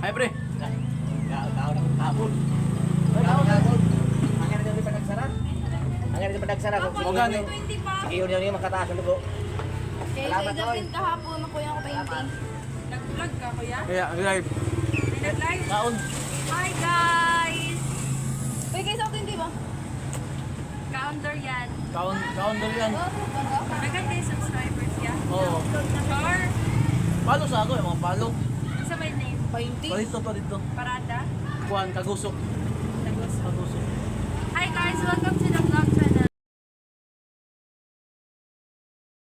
Ay, pre. Tao na kapon. Tao na kapon. Ang nga na panagsara. Ang nga na panagsara. O gani. Sige, yun yung makataas ang dugo. Okay, Salamat, so Oy. example kahapon, makuya ko painting. Nag-vlog ka, kuya? Kaya, live. Nag-live? Kaon. Hi, guys! Uy, guys, ako hindi ba? Counter yan. Kaon daw yan. Nagay kayo subscribers yan. Oo. Sure? Palo sa ako, yung mga palo. Sa my name? Painting? Palito. Parada? Kuhan, kagusok. Taguso.